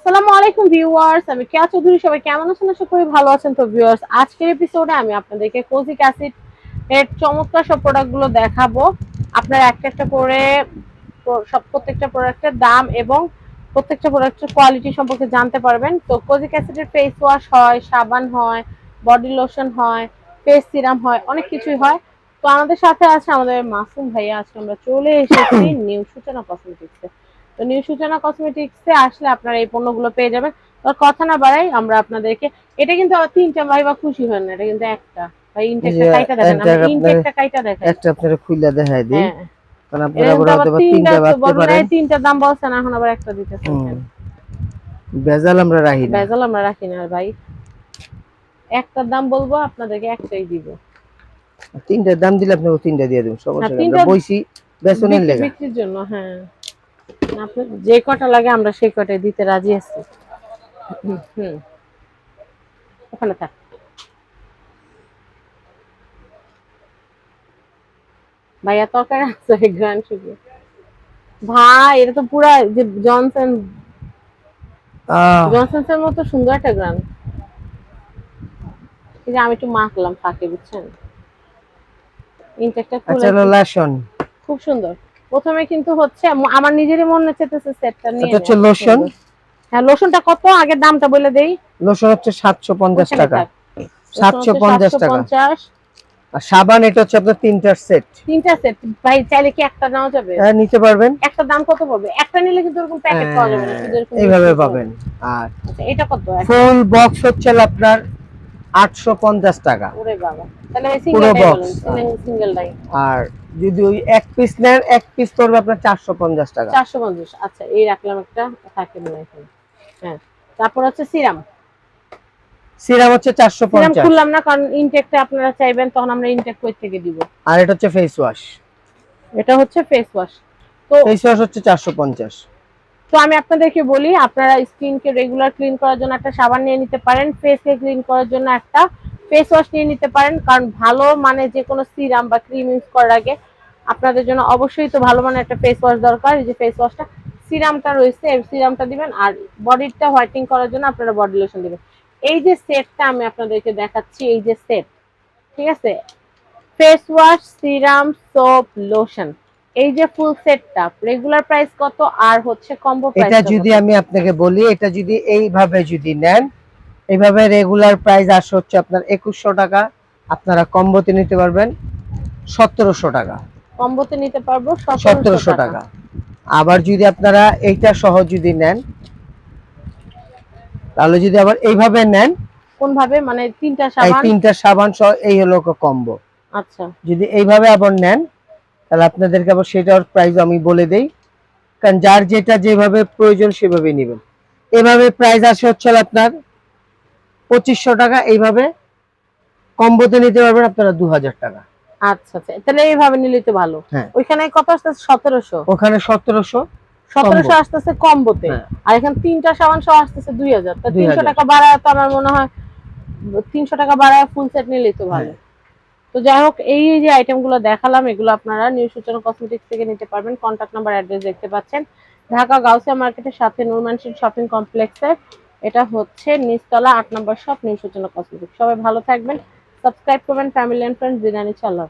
আসসালামু আলাইকুম ভিউয়ার্স, আমি কেয়া চৌধুরী। সবাই কেমন আছেন? আশা করি ভালো আছেন। তো ভিউয়ার্স, আজকের এপিসোডে আমি আপনাদেরকে কোজিক অ্যাসিড এর চমৎকার সব প্রোডাক্টগুলো দেখাবো। আপনারা একটা একটা করে প্রত্যেকটা প্রোডাক্টের দাম এবং প্রত্যেকটা প্রোডাক্টের কোয়ালিটি সম্পর্কে জানতে পারবেন। তো কোজিক অ্যাসিডের ফেস ওয়াশ হয়, সাবান হয়, বডি লোশন হয়, ফেস সিরাম হয়, অনেক কিছুই হয়। তো আমাদের সাথে আছে আমাদের মাসুম ভাইয়া। আজকে আমরা চলে এসেছি নিউ সূচনা কসমেটিক্সে। তো নিউ সূচনা কসমেটিক্সে আসলে আপনারা এই পণ্যগুলো পেয়ে যাবেন। তো কথা না বাড়াই আমরা আপনাদেরকে, এটা কিন্তু তিনটা ভাই বা খুশি হন না, এটা কিন্তু একটা ভাই। ইনটেকটা কাইটা দেখেন, আমি ইনটেকটা কাইটা দেখাই, একটা আপনারা খুলে দেখাই দিই। হ্যাঁ কারণ এটা আপনারা কিন্তু আবার হয়তো তিনটা তিনটা তো ভাবতে বলেন, পারেন এই তিনটা দাম বলছেন, এখন আবার একটা দিতেছেন কেন? ভেজাল আমরা রাখি না, ভেজাল আমরা রাখি না ভাই। একটার দাম বলবো, আপনাদেরকে একটাই দিব। তিনটার দাম দিলে আপনাকে তিনটা দিয়ে দেব, হ্যাঁ, সমস্যা নেই। আমরা তিনটা বইছি বেসনের লেগা। বিক্রির জন্য, হ্যাঁ। আপনি যে কটা লাগে আমরা সেই কটাই দিতে রাজি আছি। হুম, ওখানে থাক। ভাইয়া তরকারি আছে গ্রান শুধু। ভাই এটা তো পুরা যে জনসনসের মতো সুন্দর একটা গ্রান। এই যে আমি একটু মাখলাম ফাঁকে, বুঝছেন? ইনটেকটা আচ্ছা, খুলে লোশন। খুব সুন্দর। প্রথমে কিন্তু হচ্ছে আমার নিজেরই মনে চেতেছে সেটটা নিয়ে এটা নেয়, হচ্ছে এত লোশন। সুন্দর। হ্যাঁ, লোশনটা কত? আগের দামটা বলে দেই। লোশন হচ্ছে 750 ওখানে টাকা। থাক। লোশন হচ্ছে 750 টাকা। 750। আর সাবান এটা হচ্ছে আপনার তিনটার সেট। তিনটা সেট ভাই, চাইলে কি একটা নেওয়া যাবে? হ্যাঁ, নিতে পারবেন। একটা দাম কত পড়বে? একটা নিলে কিন্তু এরকম প্যাকেট পাওয়া যাবে না, শুধু এরকম এইভাবে পাবেন। আর আচ্ছা, এটা কত? ফুল বক্স হচ্ছে আপনার 850 টাকা ওরে বাবা, তাহলে পুরো সিঙ্গেলটাই বক্স। বলেন, সিঙ্গেলটাই। আর যদি ওই এক পিস নেন, এক পিস পড়বে আপনার 450 টাকা। 450। আচ্ছা, এই রাখলাম একটা, থাকে মনে হয়। হ্যাঁ, তারপর হচ্ছে সিরাম। সিরাম হচ্ছে সিরাম 450। খুললাম না, কারণ ইনটেকটা আপনারা চাইবেন, তখন আমরা ইনটেক কই থেকে দিব। আর এটা হচ্ছে ফেস ওয়াশ। এটা হচ্ছে ফেস ওয়াশ। তো ফেস ওয়াশ হচ্ছে 450। তো আমি আপনাদেরকে বলি, আপনারা স্কিনকে রেগুলার ক্লিন করার জন্য একটা সাবান নিয়ে নিতে পারেন, ফেসকে ক্লিন করার জন্য একটা ফেস ওয়াশ নিয়ে নিতে পারেন। কারণ ভালো মানে যে কোনো সিরাম বা ক্রিম ইউজ করার আগে আপনাদের জন্য অবশ্যই তো ভালো মানে একটা ফেস ওয়াশ দরকার। এই যে ফেস ওয়াশটা, সিরামটা রয়েছে, এই সিরামটা দিবেন। আর বডিটা হোয়াইটিং করার জন্য আপনারা বডি লোশন দিবেন। এই যে সেটটা আমি আপনাদেরকে দেখাচ্ছি, এই যে সেট, ঠিক আছে? Face wash, serum, soap, lotion, এই যে ফুল সেটটা রেগুলার প্রাইস কত, আর হচ্ছে কম্বো প্রাইস এটা কত? যদি আমি আপনাকে বলি, এটা যদি এইভাবে যদি নেন, এইভাবে রেগুলার প্রাইস আসে হচ্ছে আপনার 2100 টাকা। আপনারা কম্বোতে নিতে পারবেন 1700 টাকা। কম্বোতে নিতে পারবো 1700 1700 টাকা। টাকা। আবার যদি আপনারা এইটা সহ যদি নেন, তাহলে যদি আবার এইভাবে নেন, কোন ভাবে মানে? তিনটা এই সাবান? তিনটা সাবান সহ এই হলো কম্বো। আচ্ছা, যদি এইভাবে আবার নেন, তাহলে আপনাদেরকে আবার সেটার প্রাইস আমি বলে দেই, কারণ যার যেটা যেভাবে প্রয়োজন সেভাবে নেবেন। এভাবে প্রাইস আসে হচ্ছে আপনার 2500 টাকা। এইভাবে কম্বোতে নিতে পারবেন আপনারা 2000 টাকা। আচ্ছা, আচ্ছা, তাহলে এইভাবে নিলে তো ভালো। হ্যাঁ, ওইখানে কত আসতেছে? 1700। ওখানে 1700 1700 আসতেছে কম্বোতে। হ্যাঁ, আর এখানে তিনটা সাবান সহ আসতেছে 2000। তা 300 2000। টাকা বাড়ায় তো আমার মনে হয় 300 টাকা বাড়ায় ফুল সেট নিলেই তো ভালো। হ্যাঁ। তো যাই হোক, এই যে আইটেমগুলো দেখালাম, এগুলো আপনারা নিউ সূচনা কসমেটিক্স থেকে নিতে পারবেন। কন্ট্যাক্ট নাম্বার, অ্যাড্রেস দেখতে পাচ্ছেন। ঢাকা গাউসিয়া মার্কেটের সাথে নুরমানশিল শপিং কমপ্লেক্সের, এটা হচ্ছে নিচতলা 8 নম্বর শপ, নিউ সূচনা কসমেটিক্স। সবাই ভালো থাকবেন, সাবস্ক্রাইব করবেন। ফ্যামিলি এন্ড ফ্রেন্ডস, বিরিয়ানি চাল্লা।